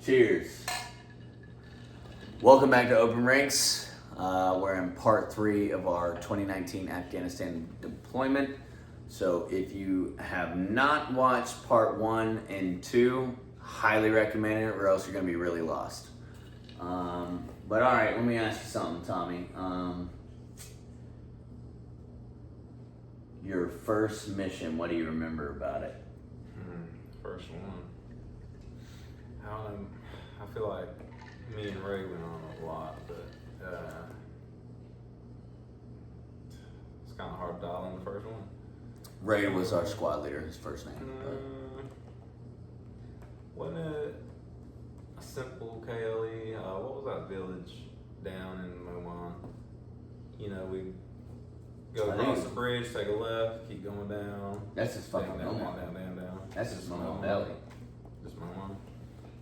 Cheers. Welcome back to Open Ranks. We're in part 3 of our 2019 Afghanistan deployment. So if you have not watched part 1 and 2, highly recommend it, or else you're going to be really lost. But all right, let me ask you something, Tommy. Your first mission, what do you remember about it? First one. I don't know. I feel like me and Ray went on a lot, but it's kind of hard to dial in the first one. Ray was our squad leader, his first name. Wasn't it a simple KLE? What was that village down in Moman? You know, we go across the bridge, take a left, keep going down. That's just fucking down. That's just Moman Valley. Just Moman.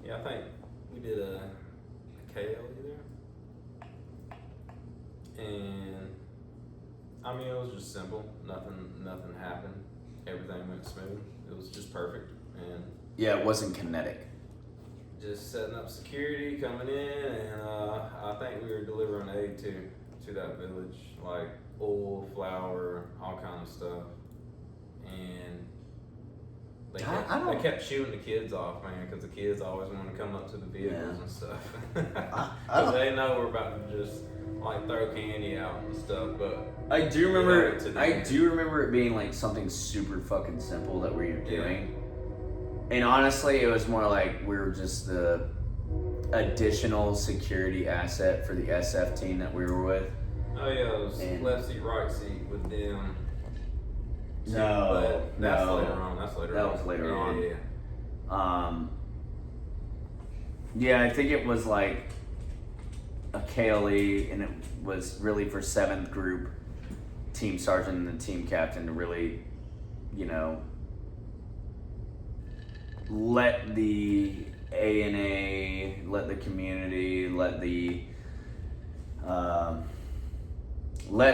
Yeah, I think we did a KLE there. And I mean, it was just simple. Nothing happened. Everything went smooth. It was just perfect. And yeah, it wasn't kinetic. just setting up security, coming in, and I think we were delivering aid to that village, like oil, flour, all kind of stuff. And they kept shooting the kids off, man, because the kids always want to come up to the vehicles and stuff. Because they know we're about to just like throw candy out and stuff. But I do remember it being like something super fucking simple that we were doing. And honestly, it was more like we were just the additional security asset for the SF team that we were with. Oh yeah, it was left seat, right seat with them. No, that's later on. That was later on. Yeah. Yeah, I think it was like a KLE, and it was really for 7th Group team sergeant and the team captain to really, you know, let the ANA, let the community, let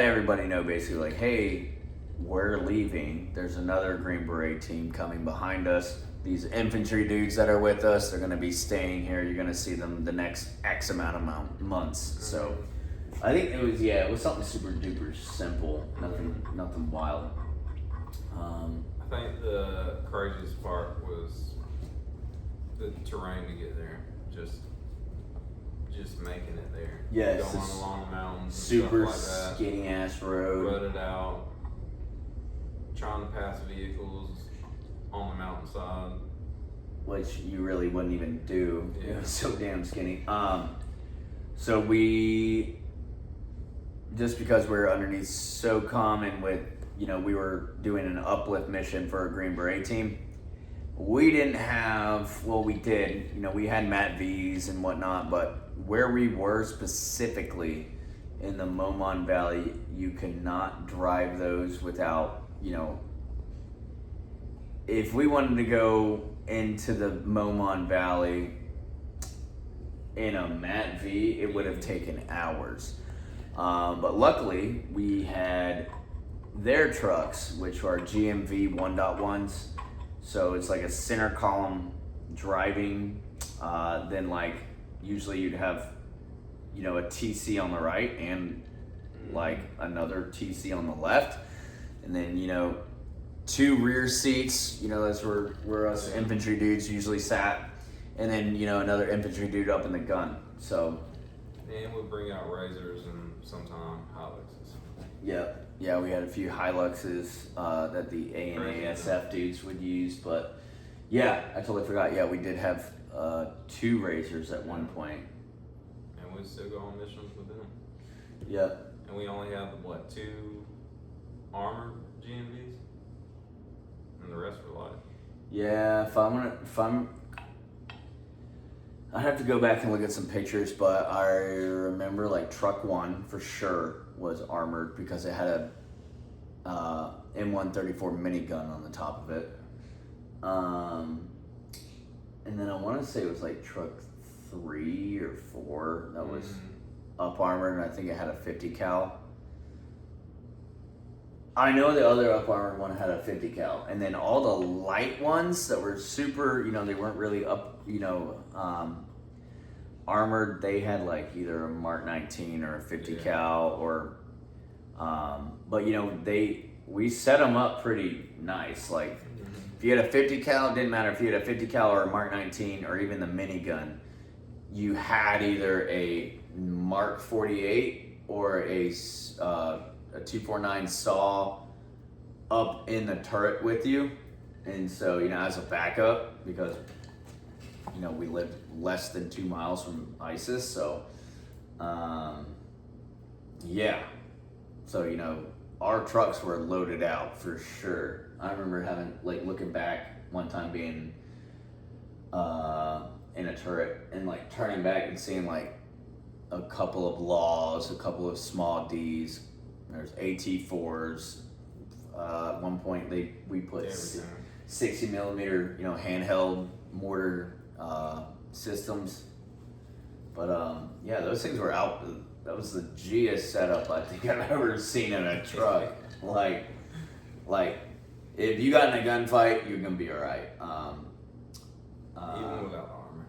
everybody know basically like, hey, we're leaving. There's another Green Beret team coming behind us. These infantry dudes that are with us, they're going to be staying here. You're going to see them the next X amount of months. So I think it was something super duper simple, nothing wild. I think the craziest part was the terrain to get there. Just making it there. Yeah, going along the mountains, super and stuff like that. skinny ass road. Rutted out, trying to pass vehicles on the mountainside, which you really wouldn't even do. Yeah. It was so damn skinny. So we, just because we're underneath SOCOM and with, you know, we were doing an uplift mission for a Green Beret team. We didn't have, well, we did, you know, we had MAT-Vs and whatnot, but where we were specifically in the Moman Valley, you could not drive those without, you know, if we wanted to go into the Moman Valley in a MAT-V, it would have taken hours. But luckily, we had their trucks, which are GMV 1.1s. So it's like a center column driving, then like usually you'd have, you know, a TC on the right and like another TC on the left. And then, you know, 2 rear seats, you know, that's where us infantry dudes usually sat. And then, you know, another infantry dude up in the gun. So. And we'll bring out razors and sometime Hiluxes. Yep. Yeah, we had a few Hiluxes that the ANASF dudes would use, but yeah, I totally forgot. Yeah, we did have 2 razors at one point. And we'd still go on missions with them. Yep. And we only have, 2 armored GMVs? And the rest were light. Yeah, I'd have to go back and look at some pictures, but I remember like truck 1 for sure was armored because it had a M134 minigun on the top of it. And then I want to say it was like truck 3 or 4 that was up armored, and I think it had a 50 cal. I know the other up armored one had a 50 cal, and then all the light ones that were super, you know, they weren't really up, you know, armored, they had like either a Mark 19 or a 50 cal or, but you know, we set them up pretty nice. Like if you had a 50 cal, it didn't matter if you had a 50 cal or a Mark 19 or even the minigun, you had either a Mark 48 or a 249 saw up in the turret with you. And so, you know, as a backup, because, you know, we lived less than 2 miles from ISIS. So, yeah. So, you know, our trucks were loaded out for sure. I remember having, like, looking back one time being in a turret and, like, turning back and seeing, like, a couple of Laws, a couple of small Ds. There's AT4s. At one point, we put 60 millimeter, you know, handheld mortar systems. But yeah, those things were out. That was the G'est setup I think I've ever seen in a truck. like if you got in a gunfight, you're gonna be all right. Even without armor.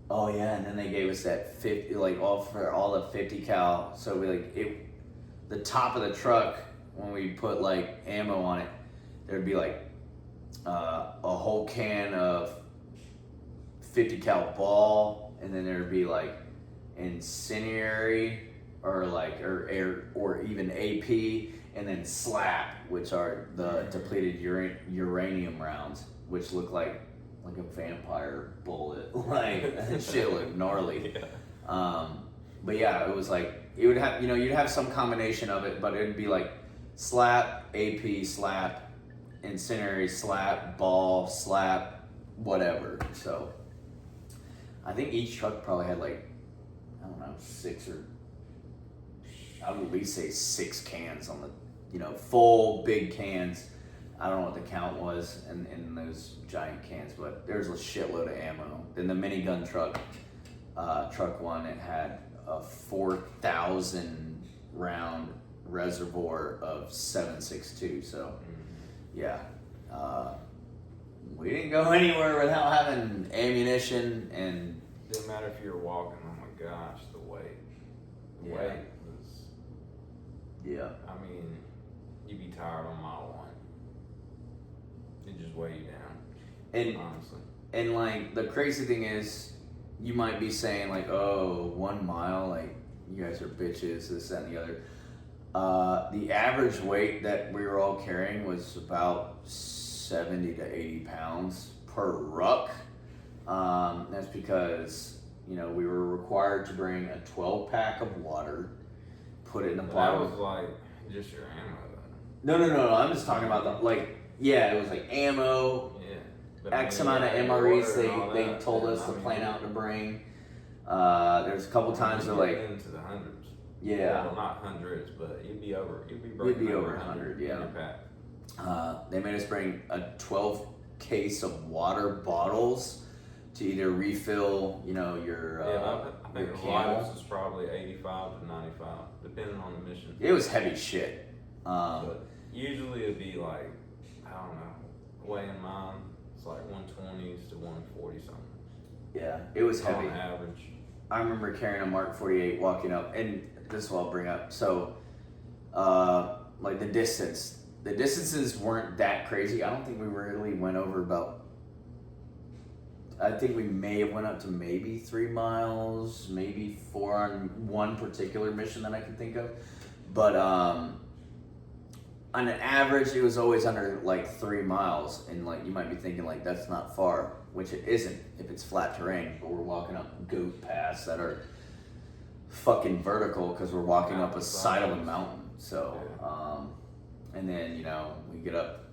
Oh yeah, and then they gave us that 50, like all the 50 cal. So the top of the truck, when we put like ammo on it, there'd be like a whole can of 50 cal ball, and then there'd be like incendiary or even AP, and then slap, which are the depleted uranium rounds, which look like a vampire bullet. Like that shit looked gnarly. Yeah. But yeah, it was like it would have, you know, you'd have some combination of it, but it'd be like slap, AP, slap, incendiary, slap, ball, slap, whatever. So I think each truck probably had like, I don't know, I would at least say 6 cans on the, you know, full big cans. I don't know what the count was in those giant cans, but there's a shitload of ammo. Then the minigun truck one, it had a 4,000 round reservoir of 7.62. So yeah, we didn't go anywhere without having ammunition. And didn't matter if you were walking. Oh my gosh, the weight. The weight was. Yeah. I mean, you'd be tired on mile 1. It just weigh you down. And honestly, and like the crazy thing is, you might be saying like, oh, 1 mile, like you guys are bitches, this, that, and the other. The average weight that we were all carrying was about 70 to 80 pounds per ruck. That's because, you know, we were required to bring a 12-pack of water, put it in the bottom. That was like just your ammo though. No. I'm just talking about the, like, yeah, it was like ammo, X amount of MREs they told us to plan out to bring. There's a couple times they're like into the hundreds. Yeah. Well, not hundreds, but you'd be over 100, yeah. in your pack. They made us bring a 12 case of water bottles to either refill, you know, your I think your the lightest is probably 85 to 95, depending on the mission. It was heavy shit. But usually it'd be like, I don't know, weighing mine, it's like 120s to 140 something. Yeah, it was heavy. On average. I remember carrying a Mark 48 walking up, and this is what I'll bring up. So, like the distances weren't that crazy. I don't think we really went over about, I think we may have went up to maybe 3 miles, maybe 4 on one particular mission that I can think of. But on an average, it was always under like 3 miles. And like, you might be thinking like, that's not far, which it isn't if it's flat terrain, but we're walking up goat paths that are fucking vertical because we're walking up a side of a mountain. So, and then, you know, we get up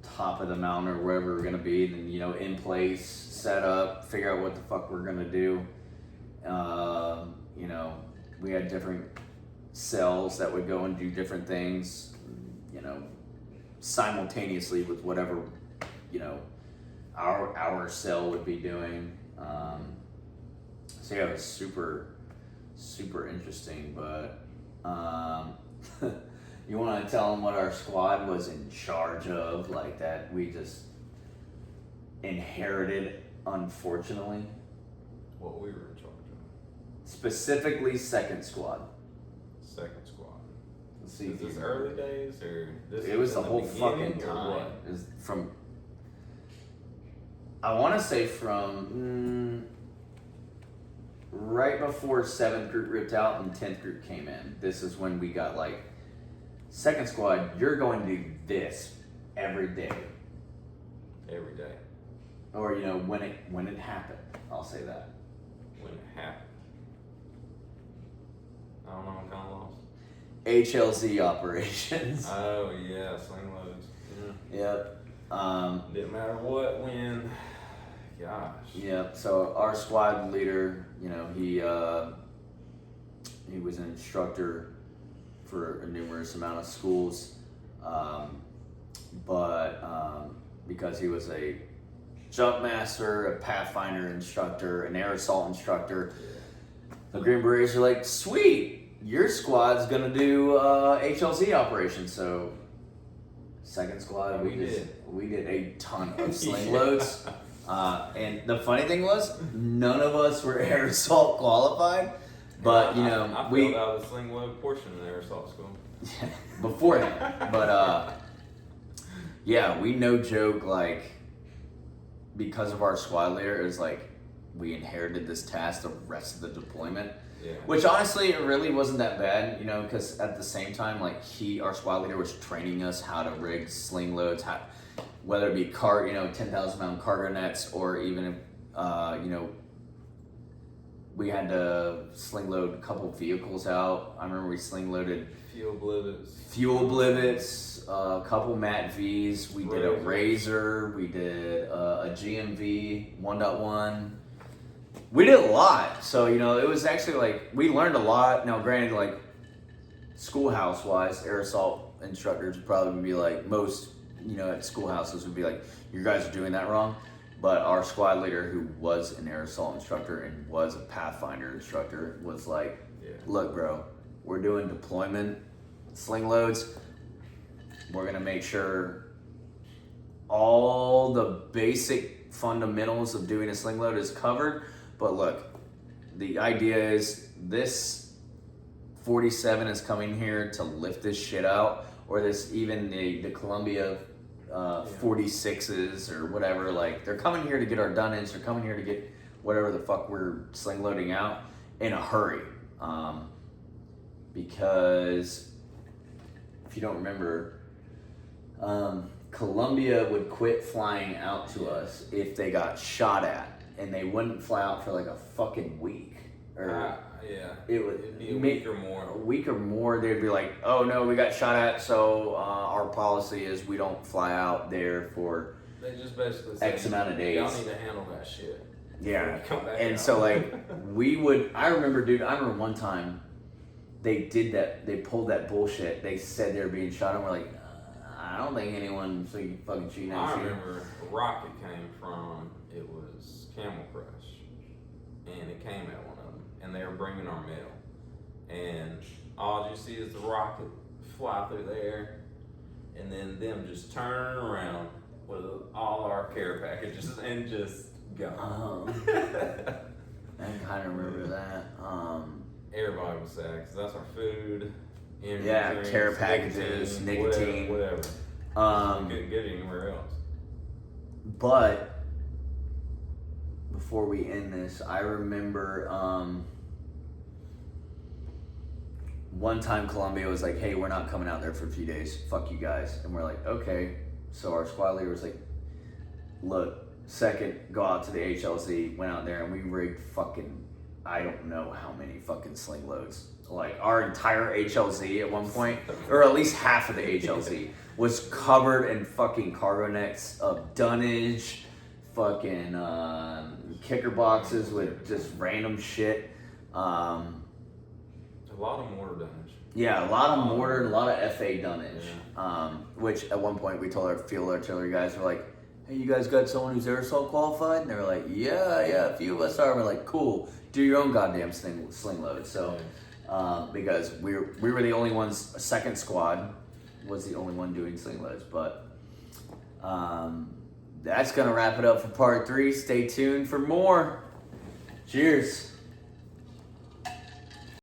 top of the mountain or wherever we're gonna be, and then, you know, in place, set up, figure out what the fuck we're gonna do. You know, we had different cells that would go and do different things, you know, simultaneously with whatever, you know, our cell would be doing. So yeah, it was super interesting. But you want to tell them what our squad was in charge of, like that we just inherited, unfortunately? what we were in charge of. Specifically, second squad. Second squad. Let's see. Is this early days or this? It was the whole beginning, fucking or time. what? It was from. I want to say from right before 7th group ripped out and 10th group came in. This is when we got like, second squad, you're going to do this every day. Every day. Or, you know, when it happened. I'll say that. When it happened. I don't know, I'm kind of lost. HLZ operations. Oh, yeah, sling loads. Yeah. Yep. Didn't matter what, when. Gosh. Yep. So our squad leader, you know, he was an instructor for a numerous amount of schools, but because he was a jump master, a Pathfinder instructor, an air assault instructor, the Green Berets are like, sweet, your squad's gonna do HLZ operations. So second squad, we did a ton of sling loads. And the funny thing was, none of us were air assault qualified, but you know, I filled out the sling load portion in air assault school. Yeah, beforehand. But yeah, we no joke, like, because of our squad leader, it was like we inherited this task the rest of the deployment. Yeah. Which honestly, it really wasn't that bad, you know, because at the same time, like, our squad leader was training us how to rig sling loads, whether it be 10,000 pound cargo nets, or even if, you know, we had to sling load a couple vehicles out. I remember we sling loaded Fuel blivets, a couple Mat Vs. We did a Razor. We did a GMV 1.1. We did a lot. So, you know, it was actually like, we learned a lot. Now, granted, like, schoolhouse wise, air assault instructors would probably be like, most, you know, at schoolhouses would be like, you guys are doing that wrong. But our squad leader, who was an air assault instructor and was a Pathfinder instructor, was like, look, bro, we're doing deployment sling loads. We're going to make sure all the basic fundamentals of doing a sling load is covered. But look, the idea is this 47 is coming here to lift this shit out, or this, even the Columbia 46s or whatever, like, they're coming here to get our dunnage, they're coming here to get whatever the fuck we're sling loading out in a hurry. Because if you don't remember, Columbia would quit flying out to us if they got shot at, and they wouldn't fly out for like a fucking week. Or it'd be a week or more. A week or more, they'd be like, "Oh no, we got shot at, so our policy is we don't fly out there for they just basically say, X amount of days. Y'all need to handle that shit." Yeah, come back and out. so like we would. I remember one time they did that. They pulled that bullshit. They said they were being shot, and we're like, I don't think anyone fucking shooting at you. I remember a rocket came from, it was Camel Crush, and it came at one of them, and they were bringing our mail, and all you see is the rocket fly through the air, and then them just turn around with all our care packages and just go. I kind of remember that. Everybody was sad because that's our food. Yeah, drinks, care packages, nicotine. whatever. You couldn't get it anywhere else. But before we end this, I remember one time Columbia was like, "Hey, we're not coming out there for a few days. Fuck you guys." And we're like, "Okay." So our squad leader was like, "Look, second, go out to the HLZ." Went out there and we rigged fucking, I don't know how many fucking sling loads. Like, our entire HLZ at one point, or at least half of the HLZ, was covered in fucking cargo nets of dunnage, fucking kicker boxes with just random shit. A lot of mortar dunnage. Yeah, a lot of mortar, a lot of FA dunnage. Yeah. Which at one point we told our field artillery guys, we're like, "Hey, you guys got someone who's air assault qualified?" And they were like, yeah, a few of us are. And we're like, cool, do your own goddamn sling load. So, because we were the only ones, second squad was the only one doing sling loads. But that's going to wrap it up for part 3. Stay tuned for more. Cheers.